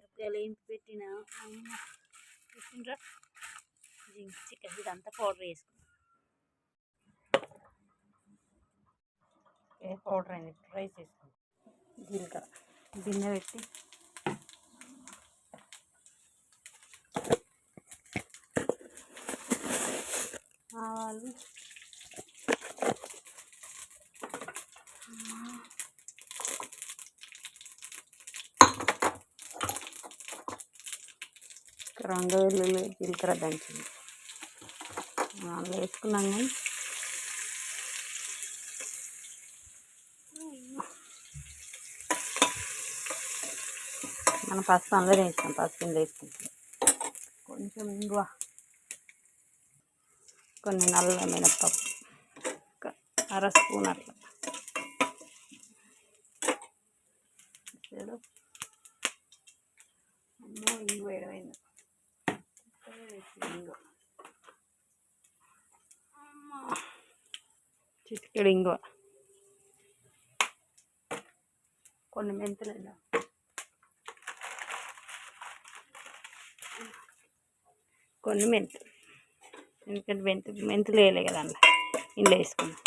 మిరపకాయలు ఏంటి పెట్టిన పెట్టినరా చికెన్ ఇదంతా పౌడర్ వేసుకున్నాం. పౌడర్ అయింది రైస్ వేసుకున్నాం. జీలకర్ర గిన్నె పెట్టి ఆవాలు రెండు వెల్లుల్లి జీలకర్ర దంచింది అందులో వేసుకున్నాం. కానీ మనం పసుపు అందులో వేస్తాం. పసుపు ఇందులో వేసుకుంటాం. కొంచెం ఇంగువ, కొన్ని నల్ల మినపప్పు, అర స్పూన్ అట్లా ఇంగు వేయడమైంది. చిటికెడు ఇంగువ, కొన్ని మెంతులు వేద్దాం. కొన్ని మెంతులు, ఎందుకంటే మెంతులు వేయలే కదా అందులో, ఇందులో వేసుకున్నాం.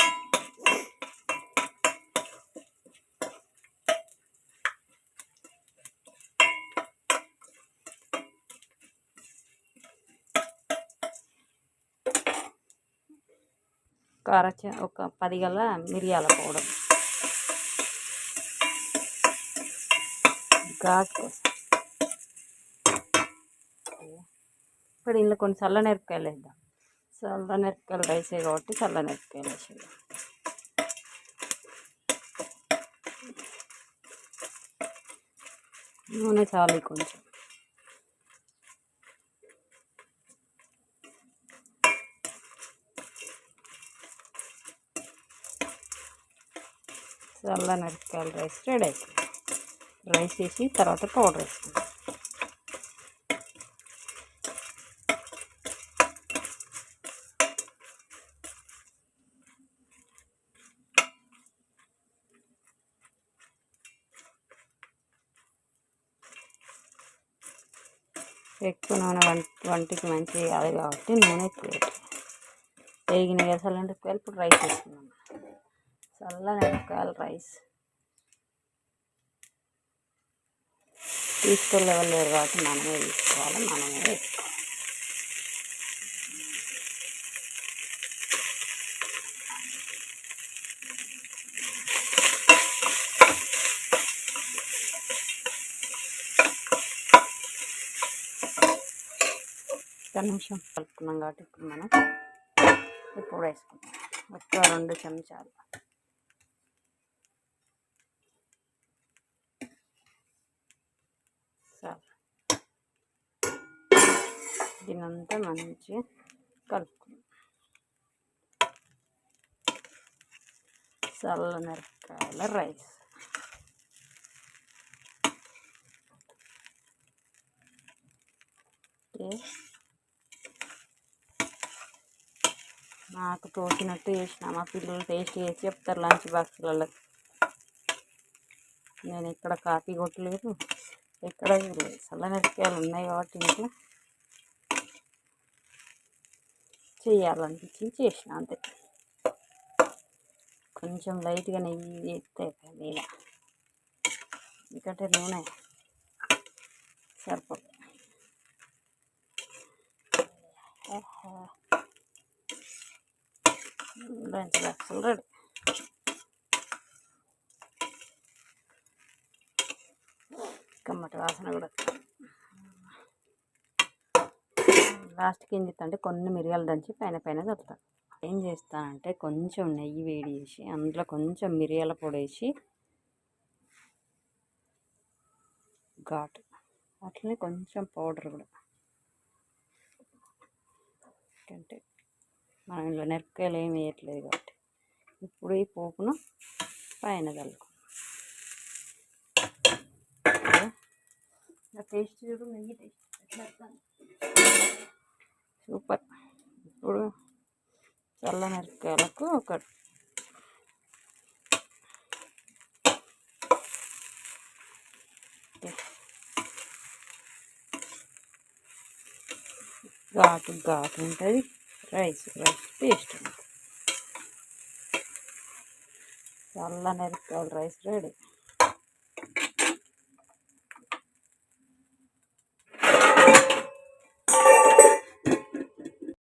ఒక 10 గల మిరియాల పౌడర్ ఘాటు కోసం. ఇప్పుడు ఇందులో కొన్ని చల్లమిరపకాయలు వేద్దాం. చల్లమిరపకాయలు రైసే కాబట్టి చల్లమిరపకాయలు వేసేద్దాం. నూనె చాలు కొంచెం. చల్లమిరపకాయలు రైస్ రెడీ అవుతుంది. రైస్ వేసి తర్వాత పౌడర్ వేసుకుందాం. ఎక్కువ నూనె వంటికి మంచిది కాదు కాబట్టి నూనె ఎక్కువ వేగిన చల్లమిరపకాయలు ఇప్పుడు రైస్ వేసుకున్నాం. చల్లమిరపకాయలు రైస్ తీసుకెళ్ళలేరు కాబట్టి మనమే తీసుకోవాలి, మనమే వేసుకోవాలి. ఒక్క నిమిషం కలుపుకున్నాం కాబట్టి ఇప్పుడు మనం ఇప్పుడు వేసుకుంటాం. ఒక 2 చెంచాలు దీనంతా మంచిగా కలుపుకున్నాం. చల్లమిరపకాయల రైస్ నాకు తోచినట్టు చేసిన. మా పిల్లలు టేస్ట్ చేసి చెప్తారు లంచ్ బాక్సులలో. నేను ఎక్కడ కాపీ కొట్టలేదు, ఎక్కడ చల్లమిరపకాయలు ఉన్నాయి కాబట్టి ఇంట్లో చేయాలనిపించి చేసిన అంతే. కొంచెం లైట్గా నెయ్యి వేస్తే మీద, ఎందుకంటే నూనె సరిపోతుంది. లంచ్ బాక్సులు రెడీ. కమ్మటి వాసన కూడా. లాస్ట్కి ఏం చేస్తా అంటే కొన్ని మిరియాలు దంచి పైన చల్లుతాను. ఏం చేస్తానంటే కొంచెం నెయ్యి వేడి చేసి అందులో కొంచెం మిరియాల పొడి వేసి ఘాటు అట్లనే కొంచెం పౌడర్ కూడా. ఎందుకంటే మనం ఇందులో మిరపకాయలు ఏమి వేయట్లేదు కాబట్టి ఇప్పుడు ఈ పోపును పైన చల్లుకో. టేస్ట్ చూడు, నెయ్యి టేస్ట్ సూపర్. ఇప్పుడు చల్లమిరపకాయలకు ఒక ఘాటు ఘాటు ఉంటుంది, రైస్ టేస్ట్ ఉంటుంది. చల్ల నెరకాయల రైస్ రెడీ.